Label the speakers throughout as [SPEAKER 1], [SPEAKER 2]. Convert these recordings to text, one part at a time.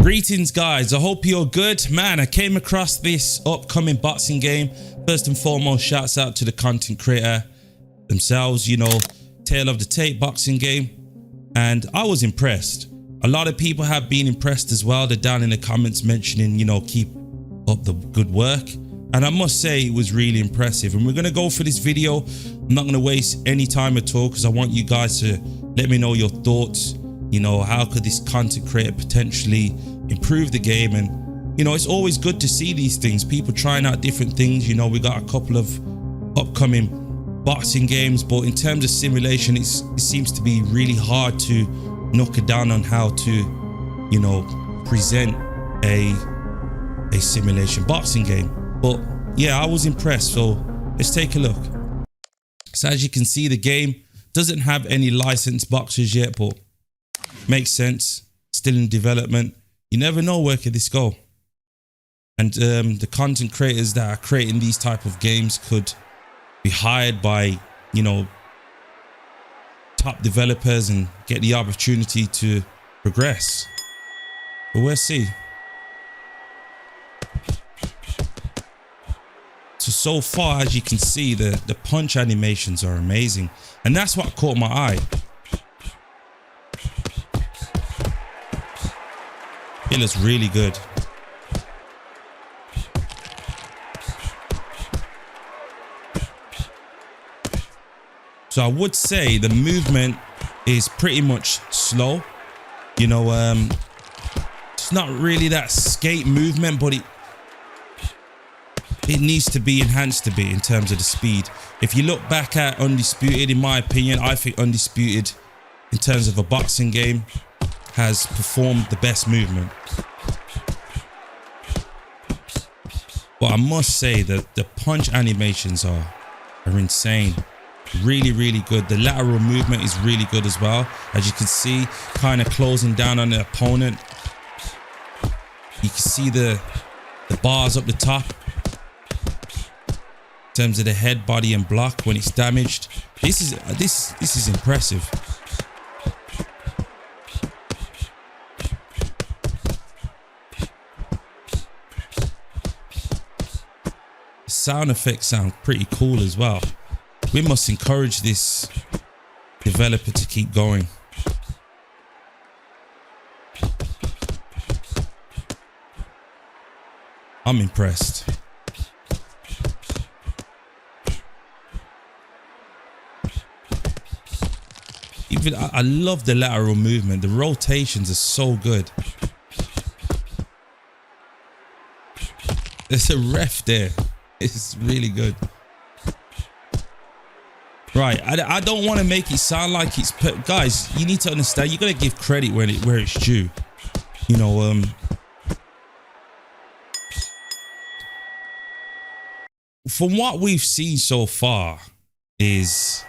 [SPEAKER 1] Greetings guys, I hope you're good. Man, I came across this upcoming boxing game. First and foremost, shouts out to the content creator themselves, you know, Tale of the Tape boxing game. And I was impressed. A lot of people have been impressed as well. They're down in the comments mentioning, you know, keep up the good work. And I must say it was really impressive. And we're going to go for this video. I'm not going to waste any time at all because I want you guys to let me know your thoughts. You know, how could this content creator potentially improve the game? And, you know, it's always good to see these things, people trying out different things. You know, we got a couple of upcoming boxing games, but in terms of simulation, it seems to be really hard to knock it down on how to, you know, present a simulation boxing game. But yeah, I was impressed. So let's take a look. So as you can see, the game doesn't have any licensed boxers yet, but makes sense. Still in development. You never know where could this go. And the content creators that are creating these type of games could be hired by, you know, top developers and get the opportunity to progress. But we'll see. So far, as you can see, the punch animations are amazing. And that's what caught my eye. It looks really good. So I would say the movement is pretty much slow. You know, it's not really that skate movement, but it needs to be enhanced a bit in terms of the speed. If you look back at Undisputed, in my opinion, I think Undisputed, in terms of a boxing game, has performed the best movement. But I must say that the punch animations are insane. Really, really good. The lateral movement is really good as well. As you can see, kind of closing down on the opponent. You can see the bars up the top. In terms of the head, body and block when it's damaged. This is impressive. Sound effects sound pretty cool as well. We must encourage this developer to keep going. I'm impressed. Even I love the lateral movement. The rotations are so good. There's a ref there. It's really good. Right, I don't want to make it sound like it's... Guys, you need to understand, you got to give credit where it's due. You know, from what we've seen so far is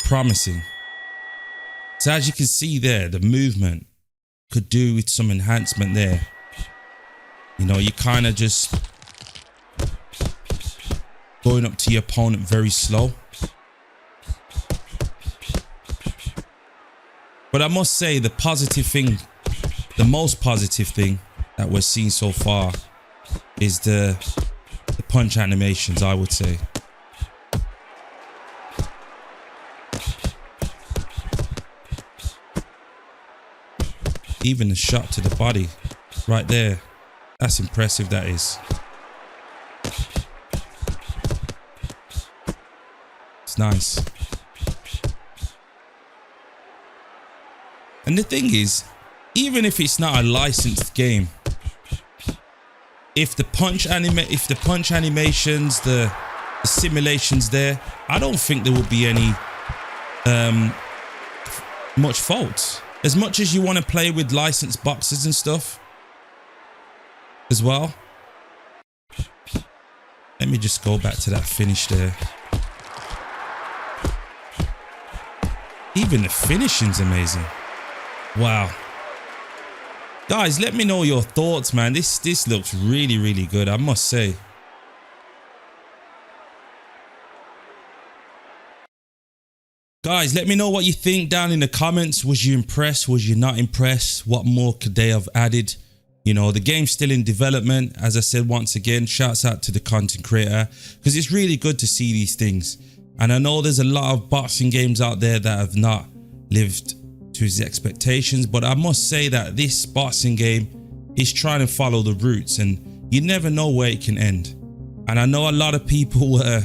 [SPEAKER 1] promising. So as you can see there, the movement could do with some enhancement there. You know, you kind of just going up to your opponent very slow. But I must say the positive thing, the most positive thing that we're seeing so far is the punch animations, I would say. Even the shot to the body right there. That's impressive, that is. It's nice. And the thing is, even if it's not a licensed game, if the punch animations, the simulations there, I don't think there will be any much faults. As much as you want to play with licensed boxes and stuff as well. Let me just go back to that finish there. Even the finishing's amazing. Wow. Guys, let me know your thoughts, man. This looks really, really good, I must say. Guys, let me know what you think down in the comments. Was you impressed? Was you not impressed? What more could they have added? You know, the game's still in development. As I said, once again, shouts out to the content creator, because it's really good to see these things. And I know there's a lot of boxing games out there that have not lived to his expectations, but I must say that this boxing game is trying to follow the roots, and you never know where it can end. And I know a lot of people were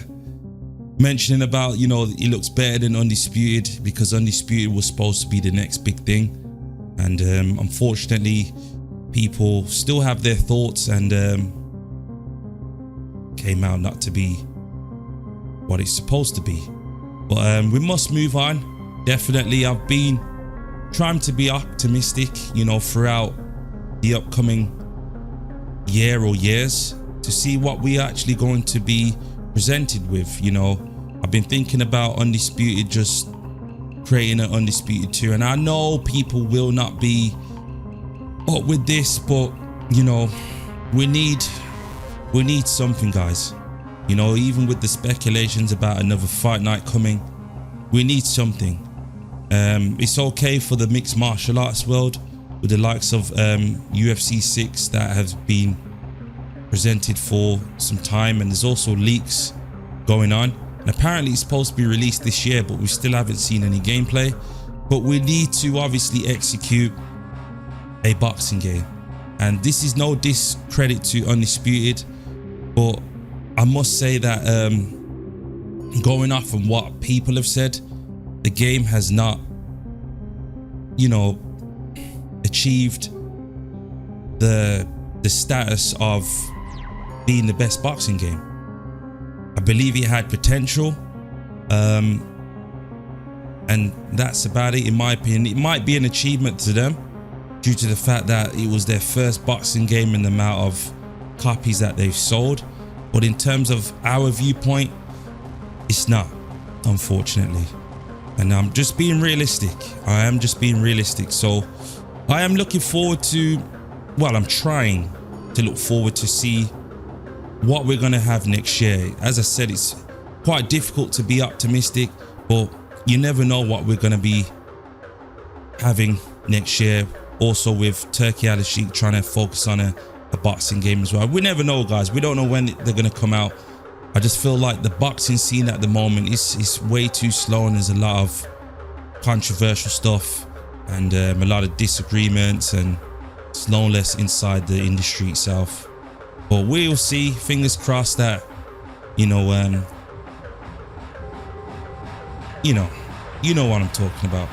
[SPEAKER 1] mentioning about, you know, it looks better than Undisputed because Undisputed was supposed to be the next big thing. And unfortunately, people still have their thoughts, and came out not to be what it's supposed to be. But we must move on. Definitely, I've been trying to be optimistic, you know, throughout the upcoming year or years to see what we actually going to be presented with. You know, I've been thinking about Undisputed, just creating an Undisputed 2, and I know people will not be up with this, but you know, we need something, guys. You know, even with the speculations about another fight night coming, we need something. It's okay for the mixed martial arts world with the likes of UFC 6 that have been presented for some time, and there's also leaks going on, and apparently it's supposed to be released this year, but we still haven't seen any gameplay. But we need to obviously execute a boxing game, and this is no discredit to Undisputed, but I must say that going off from what people have said, the game has not, you know, achieved the status of being the best boxing game. I believe it had potential, and that's about it in my opinion. It might be an achievement to them due to the fact that it was their first boxing game and the amount of copies that they've sold, but in terms of our viewpoint, it's not, unfortunately. And I'm just being realistic. I am just being realistic. So I am looking forward to, well, I'm trying to look forward to see what we're going to have next year. As I said, it's quite difficult to be optimistic, but you never know what we're going to be having next year. Also with Turki Al Sheikh trying to focus on a boxing game as well. We never know, guys. We don't know when they're going to come out. I just feel like the boxing scene at the moment is way too slow, and there's a lot of controversial stuff and a lot of disagreements and slowness inside the industry itself. But we'll see. Fingers crossed that, you know what I'm talking about.